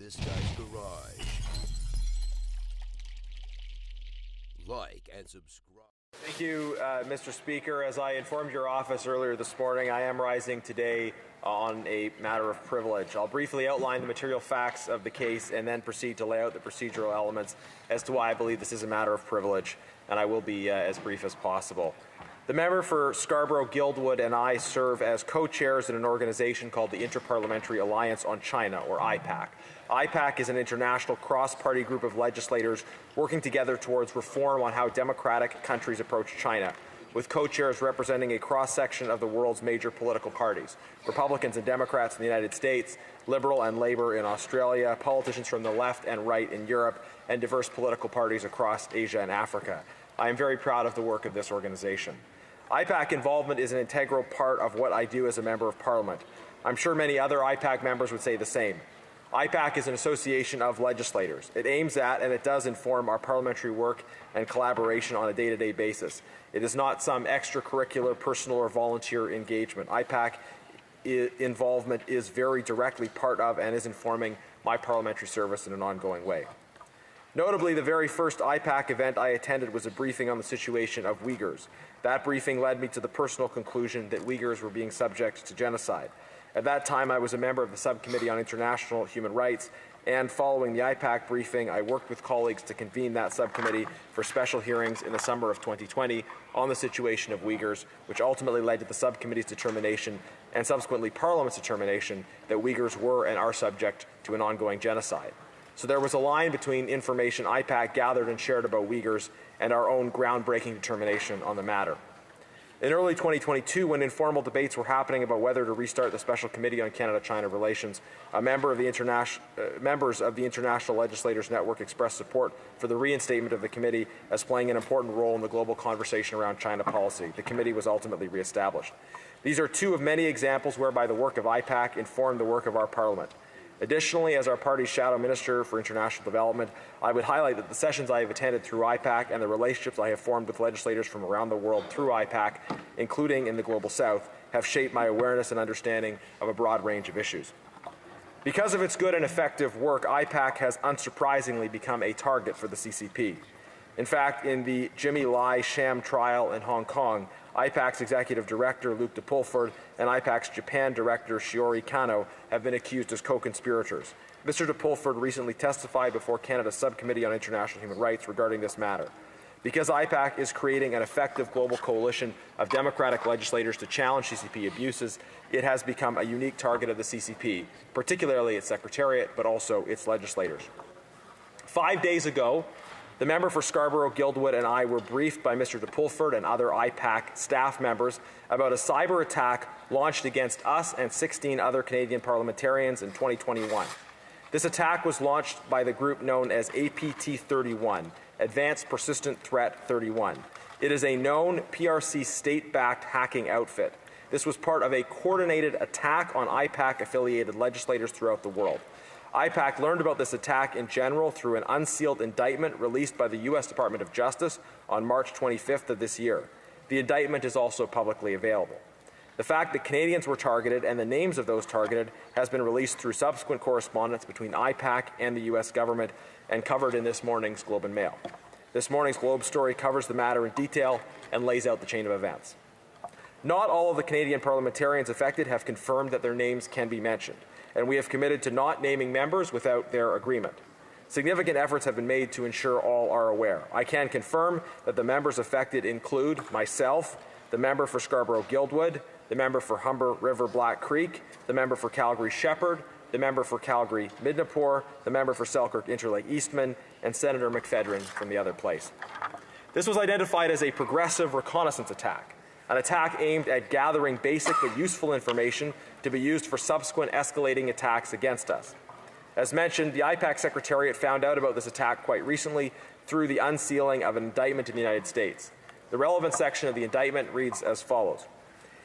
this guy's garage. Like and subscribe. Thank you, Mr. Speaker. As I informed your office earlier this morning, I am rising today on a matter of privilege. I'll briefly outline the material facts of the case and then proceed to lay out the procedural elements as to why I believe this is a matter of privilege, and I will be as brief as possible. The member for Scarborough-Guildwood and I serve as co-chairs in an organization called the Interparliamentary Alliance on China, or IPAC. IPAC is an international cross-party group of legislators working together towards reform on how democratic countries approach China, with co-chairs representing a cross-section of the world's major political parties: Republicans and Democrats in the United States, Liberal and Labour in Australia, politicians from the left and right in Europe, and diverse political parties across Asia and Africa. I am very proud of the work of this organization. IPAC involvement is an integral part of what I do as a Member of Parliament. I'm sure many other IPAC members would say the same. IPAC is an association of legislators. It aims at and it does inform our parliamentary work and collaboration on a day-to-day basis. It is not some extracurricular, personal or volunteer engagement. IPAC involvement is very directly part of and is informing my parliamentary service in an ongoing way. Notably, the very first IPAC event I attended was a briefing on the situation of Uyghurs. That briefing led me to the personal conclusion that Uyghurs were being subject to genocide. At that time, I was a member of the Subcommittee on International Human Rights, and following the IPAC briefing, I worked with colleagues to convene that subcommittee for special hearings in the summer of 2020 on the situation of Uyghurs, which ultimately led to the subcommittee's determination and subsequently Parliament's determination that Uyghurs were and are subject to an ongoing genocide. So there was a line between information IPAC gathered and shared about Uyghurs and our own groundbreaking determination on the matter. In early 2022, when informal debates were happening about whether to restart the Special Committee on Canada-China Relations, members of the International Legislators Network expressed support for the reinstatement of the committee as playing an important role in the global conversation around China policy. The committee was ultimately re-established. These are two of many examples whereby the work of IPAC informed the work of our Parliament. Additionally, as our party's Shadow Minister for International Development, I would highlight that the sessions I have attended through IPAC and the relationships I have formed with legislators from around the world through IPAC, including in the Global South, have shaped my awareness and understanding of a broad range of issues. Because of its good and effective work, IPAC has unsurprisingly become a target for the CCP. In fact, in the Jimmy Lai sham trial in Hong Kong, IPAC's Executive Director, Luc de Pulford, and IPAC's Japan Director, Shiori Kano, have been accused as co-conspirators. Mr. de Pulford recently testified before Canada's Subcommittee on International Human Rights regarding this matter. Because IPAC is creating an effective global coalition of democratic legislators to challenge CCP abuses, it has become a unique target of the CCP, particularly its Secretariat, but also its legislators. 5 days ago, the member for Scarborough-Guildwood and I were briefed by Mr. de Pulford and other IPAC staff members about a cyber attack launched against us and 16 other Canadian parliamentarians in 2021. This attack was launched by the group known as APT-31, Advanced Persistent Threat 31. It is a known PRC state-backed hacking outfit. This was part of a coordinated attack on IPAC-affiliated legislators throughout the world. IPAC learned about this attack in general through an unsealed indictment released by the U.S. Department of Justice on March 25th of this year. The indictment is also publicly available. The fact that Canadians were targeted and the names of those targeted has been released through subsequent correspondence between IPAC and the U.S. government and covered in this morning's Globe and Mail. This morning's Globe story covers the matter in detail and lays out the chain of events. Not all of the Canadian parliamentarians affected have confirmed that their names can be mentioned, and we have committed to not naming members without their agreement. Significant efforts have been made to ensure all are aware. I can confirm that the members affected include myself, the member for Scarborough-Guildwood, the member for Humber River-Black Creek, the member for Calgary-Shepherd, the member for Calgary-Midnapore, the member for Selkirk-Interlake-Eastman, and Senator McPhedran from the other place. This was identified as a progressive reconnaissance attack, an attack aimed at gathering basic but useful information to be used for subsequent escalating attacks against us. As mentioned, the IPAC Secretariat found out about this attack quite recently through the unsealing of an indictment in the United States. The relevant section of the indictment reads as follows.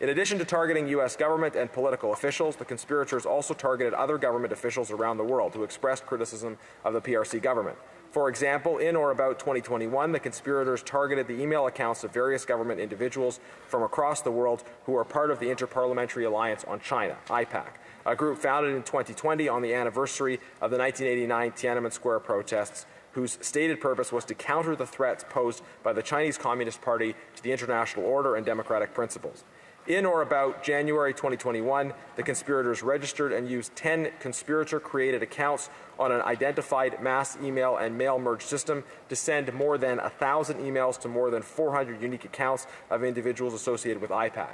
In addition to targeting U.S. government and political officials, the conspirators also targeted other government officials around the world who expressed criticism of the PRC government. For example, in or about 2021, the conspirators targeted the email accounts of various government individuals from across the world who are part of the Interparliamentary Alliance on China, IPAC. a group founded in 2020 on the anniversary of the 1989 Tiananmen Square protests, whose stated purpose was to counter the threats posed by the Chinese Communist Party to the international order and democratic principles. In or about January 2021, the conspirators registered and used 10 conspirator-created accounts on an identified mass email and mail merge system to send more than 1,000 emails to more than 400 unique accounts of individuals associated with IPAC.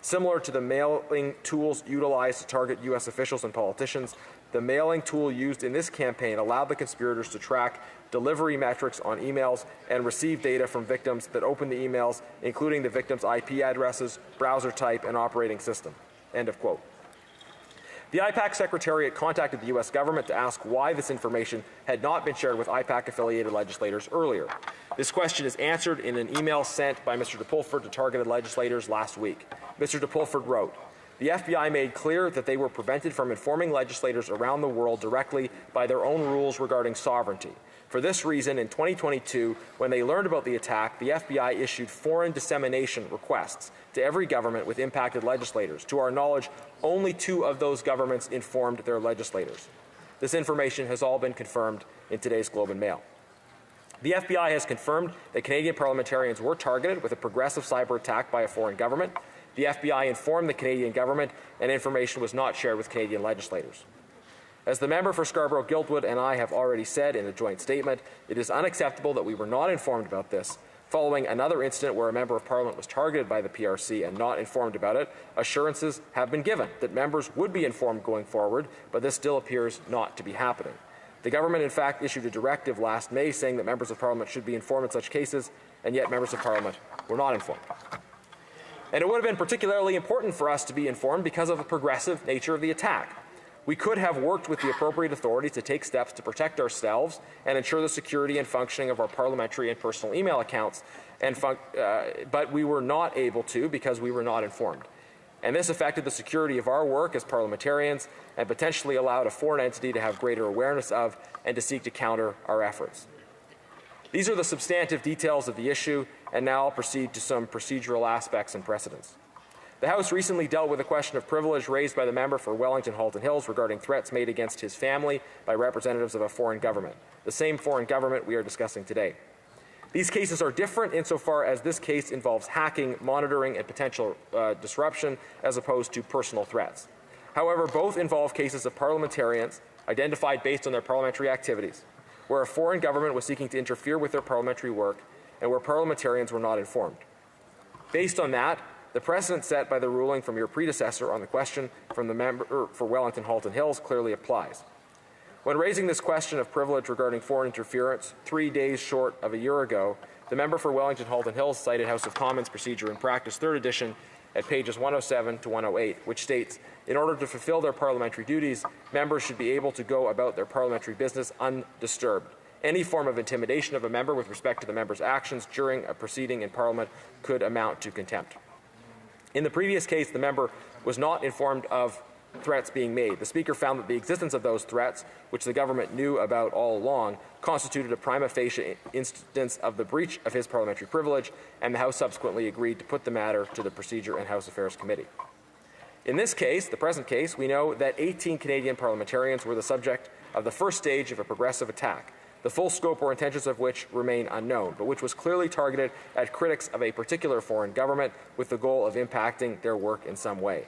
Similar to the mailing tools utilized to target U.S. officials and politicians, the mailing tool used in this campaign allowed the conspirators to track delivery metrics on emails and receive data from victims that opened the emails, including the victims' IP addresses, browser type, and operating system." End of quote. The IPAC Secretariat contacted the U.S. government to ask why this information had not been shared with IPAC-affiliated legislators earlier. This question is answered in an email sent by Mr. DePulford to targeted legislators last week. Mr. DePulford wrote, "The FBI made clear that they were prevented from informing legislators around the world directly by their own rules regarding sovereignty. For this reason, in 2022, when they learned about the attack, the FBI issued foreign dissemination requests to every government with impacted legislators. To our knowledge, only 2 of those governments informed their legislators. This information has all been confirmed in today's Globe and Mail. The FBI has confirmed that Canadian parliamentarians were targeted with a progressive cyber attack by a foreign government. The FBI informed the Canadian government, and information was not shared with Canadian legislators. As the member for Scarborough-Guildwood and I have already said in a joint statement, it is unacceptable that we were not informed about this. Following another incident where a member of Parliament was targeted by the PRC and not informed about it, assurances have been given that members would be informed going forward, but this still appears not to be happening. The government, in fact, issued a directive last May saying that members of Parliament should be informed in such cases, and yet members of Parliament were not informed. And it would have been particularly important for us to be informed because of the progressive nature of the attack. We could have worked with the appropriate authorities to take steps to protect ourselves and ensure the security and functioning of our parliamentary and personal email accounts, but we were not able to because we were not informed. And this affected the security of our work as parliamentarians and potentially allowed a foreign entity to have greater awareness of and to seek to counter our efforts. These are the substantive details of the issue, and now I'll proceed to some procedural aspects and precedents. The House recently dealt with a question of privilege raised by the member for Wellington-Halton Hills regarding threats made against his family by representatives of a foreign government, the same foreign government we are discussing today. These cases are different insofar as this case involves hacking, monitoring, and potential disruption as opposed to personal threats. However, both involve cases of parliamentarians identified based on their parliamentary activities, where a foreign government was seeking to interfere with their parliamentary work and where parliamentarians were not informed. Based on that, the precedent set by the ruling from your predecessor on the question from the member for Wellington-Halton Hills clearly applies. When raising this question of privilege regarding foreign interference 3 days short of a year ago, the member for Wellington-Halton Hills cited House of Commons Procedure and Practice 3rd edition at pages 107 to 108, which states, in order to fulfill their parliamentary duties, members should be able to go about their parliamentary business undisturbed. Any form of intimidation of a member with respect to the member's actions during a proceeding in Parliament could amount to contempt. In the previous case, the member was not informed of threats being made. The Speaker found that the existence of those threats, which the government knew about all along, constituted a prima facie instance of the breach of his parliamentary privilege, and the House subsequently agreed to put the matter to the Procedure and House Affairs Committee. In this case, the present case, we know that 18 Canadian parliamentarians were the subject of the first stage of a progressive attack, the full scope or intentions of which remain unknown, but which was clearly targeted at critics of a particular foreign government with the goal of impacting their work in some way.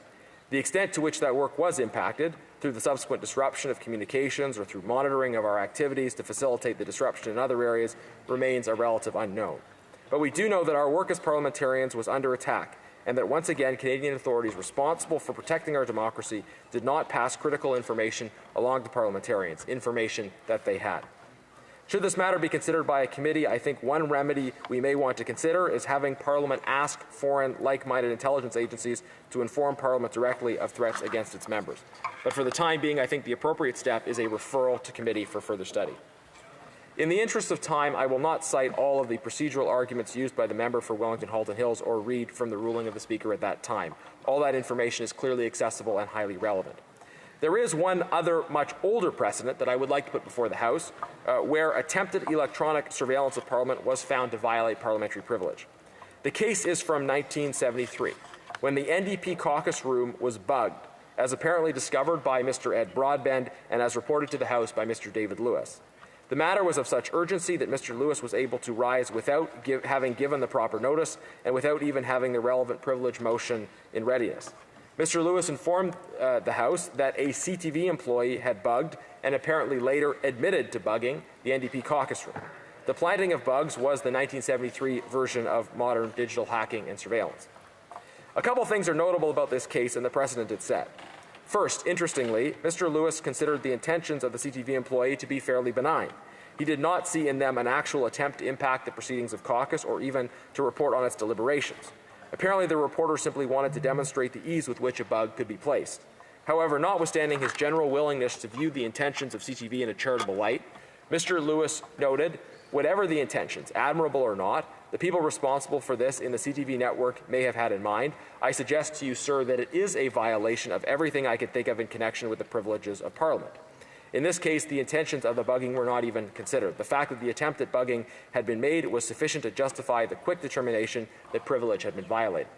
The extent to which that work was impacted, through the subsequent disruption of communications or through monitoring of our activities to facilitate the disruption in other areas, remains a relative unknown. But we do know that our work as parliamentarians was under attack, and that once again Canadian authorities responsible for protecting our democracy did not pass critical information along to parliamentarians, information that they had. Should this matter be considered by a committee, I think one remedy we may want to consider is having Parliament ask foreign, like-minded intelligence agencies to inform Parliament directly of threats against its members. But for the time being, I think the appropriate step is a referral to committee for further study. In the interest of time, I will not cite all of the procedural arguments used by the member for Wellington-Halton Hills or read from the ruling of the Speaker at that time. All that information is clearly accessible and highly relevant. There is one other much older precedent that I would like to put before the House, where attempted electronic surveillance of Parliament was found to violate parliamentary privilege. The case is from 1973, when the NDP caucus room was bugged as apparently discovered by Mr. Ed Broadbent and as reported to the House by Mr. David Lewis. The matter was of such urgency that Mr. Lewis was able to rise without having given the proper notice and without even having the relevant privilege motion in readiness. Mr. Lewis informed the House that a CTV employee had bugged and apparently later admitted to bugging the NDP caucus room. The planting of bugs was the 1973 version of modern digital hacking and surveillance. A couple things are notable about this case and the precedent it set. First, interestingly, Mr. Lewis considered the intentions of the CTV employee to be fairly benign. He did not see in them an actual attempt to impact the proceedings of caucus or even to report on its deliberations. Apparently, the reporter simply wanted to demonstrate the ease with which a bug could be placed. However, notwithstanding his general willingness to view the intentions of CTV in a charitable light, Mr. Lewis noted, whatever the intentions, admirable or not, the people responsible for this in the CTV network may have had in mind. I suggest to you, sir, that it is a violation of everything I could think of in connection with the privileges of Parliament. In this case, the intentions of the bugging were not even considered. The fact that the attempt at bugging had been made was sufficient to justify the quick determination that privilege had been violated.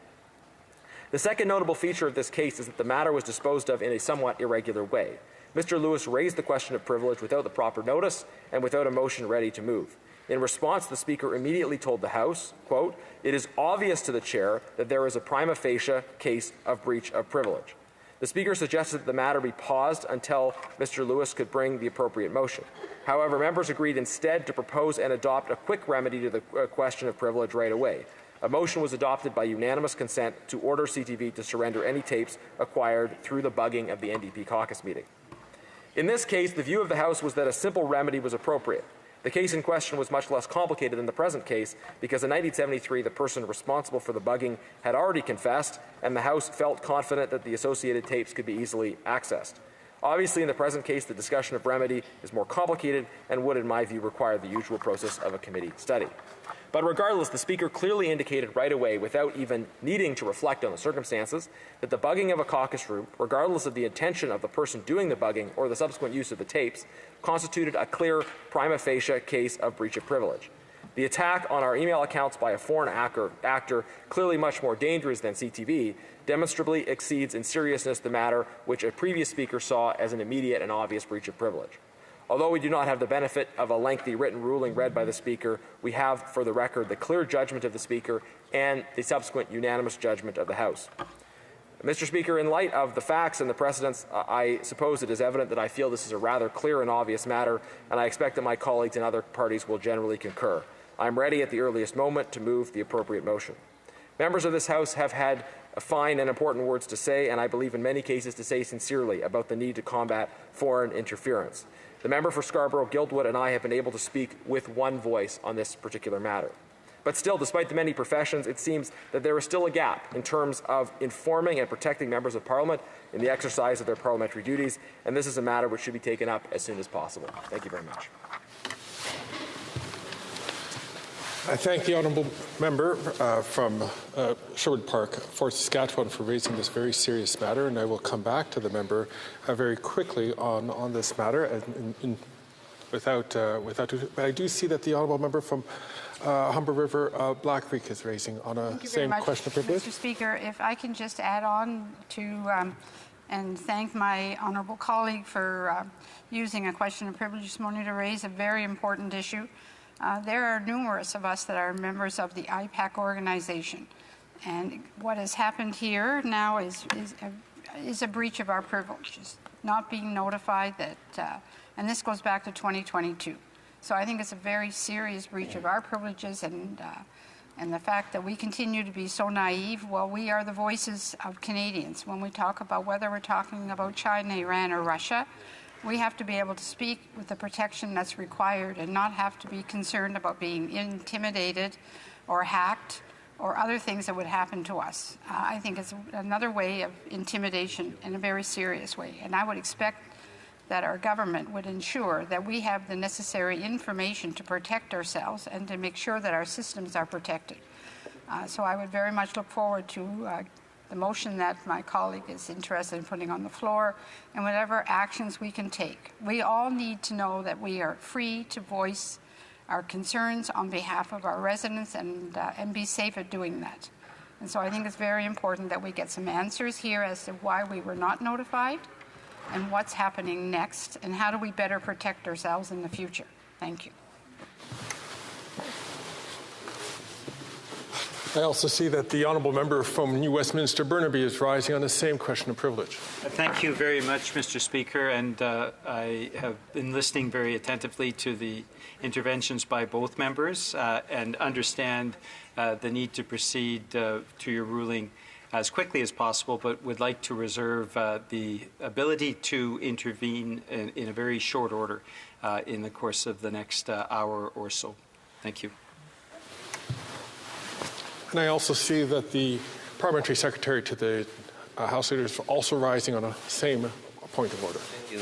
The second notable feature of this case is that the matter was disposed of in a somewhat irregular way. Mr. Lewis raised the question of privilege without the proper notice and without a motion ready to move. In response, the Speaker immediately told the House, quote, "It is obvious to the Chair that there is a prima facie case of breach of privilege." The Speaker suggested that the matter be paused until Mr. Lewis could bring the appropriate motion. However, members agreed instead to propose and adopt a quick remedy to the question of privilege right away. A motion was adopted by unanimous consent to order CTV to surrender any tapes acquired through the bugging of the NDP caucus meeting. In this case, the view of the House was that a simple remedy was appropriate. The case in question was much less complicated than the present case because in 1973 the person responsible for the bugging had already confessed and the House felt confident that the associated tapes could be easily accessed. Obviously, in the present case, the discussion of remedy is more complicated and would, in my view, require the usual process of a committee study. But regardless, the Speaker clearly indicated right away, without even needing to reflect on the circumstances, that the bugging of a caucus room, regardless of the intention of the person doing the bugging or the subsequent use of the tapes, constituted a clear prima facie case of breach of privilege. The attack on our email accounts by a foreign actor, clearly much more dangerous than CTV, demonstrably exceeds in seriousness the matter which a previous Speaker saw as an immediate and obvious breach of privilege. Although we do not have the benefit of a lengthy written ruling read by the Speaker, we have, for the record, the clear judgment of the Speaker and the subsequent unanimous judgment of the House. Mr. Speaker, in light of the facts and the precedents, I suppose it is evident that I feel this is a rather clear and obvious matter, and I expect that my colleagues in other parties will generally concur. I am ready at the earliest moment to move the appropriate motion. Members of this House have had fine and important words to say, and I believe in many cases to say sincerely, about the need to combat foreign interference. The member for Scarborough-Guildwood and I have been able to speak with one voice on this particular matter. But still, despite the many professions, it seems that there is still a gap in terms of informing and protecting members of Parliament in the exercise of their parliamentary duties, and this is a matter which should be taken up as soon as possible. Thank you very much. I thank the honourable member from Sherwood Park, Fort Saskatchewan, for raising this very serious matter, and I will come back to the member very quickly on this matter. But I do see that the honourable member from Humber River, Black Creek, is raising on a same question of privilege. Mr. Speaker, if I can just add on to and thank my honourable colleague for using a question of privilege this morning to raise a very important issue. There are numerous of us that are members of the IPAC organization, and what has happened here now is a breach of our privileges, not being notified that, and this goes back to 2022. So I think it's a very serious breach of our privileges, and the fact that we continue to be so naive. Well, we are the voices of Canadians. When we talk about whether we're talking about China, Iran, or Russia, we have to be able to speak with the protection that's required and not have to be concerned about being intimidated or hacked or other things that would happen to us. I think it's another way of intimidation in a very serious way. And I would expect that our government would ensure that we have the necessary information to protect ourselves and to make sure that our systems are protected. So I would very much look forward to the motion that my colleague is interested in putting on the floor, and whatever actions we can take. We all need to know that we are free to voice our concerns on behalf of our residents and be safe at doing that. And so I think it's very important that we get some answers here as to why we were not notified and what's happening next and how do we better protect ourselves in the future. Thank you. I also see that the honourable member from New Westminster Burnaby is rising on the same question of privilege. Thank you very much, Mr. Speaker, and I have been listening very attentively to the interventions by both members and understand the need to proceed to your ruling as quickly as possible, but would like to reserve the ability to intervene in a very short order in the course of the next hour or so. Thank you. And I also see that the Parliamentary Secretary to the House Leader is also rising on a same point of order. Thank you,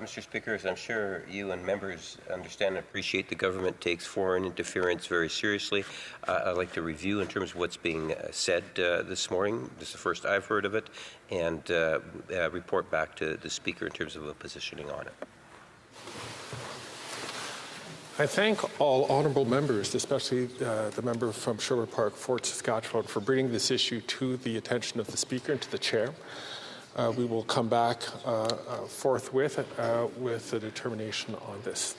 Mr. Speaker. As I'm sure you and members understand and appreciate, the government takes foreign interference very seriously. I'd like to review in terms of what's being said this morning. This is the first I've heard of it, and report back to the Speaker in terms of a positioning on it. I thank all honourable members, especially the member from Sherwood Park, Fort Saskatchewan, for bringing this issue to the attention of the Speaker and to the Chair. We will come back forthwith with a determination on this.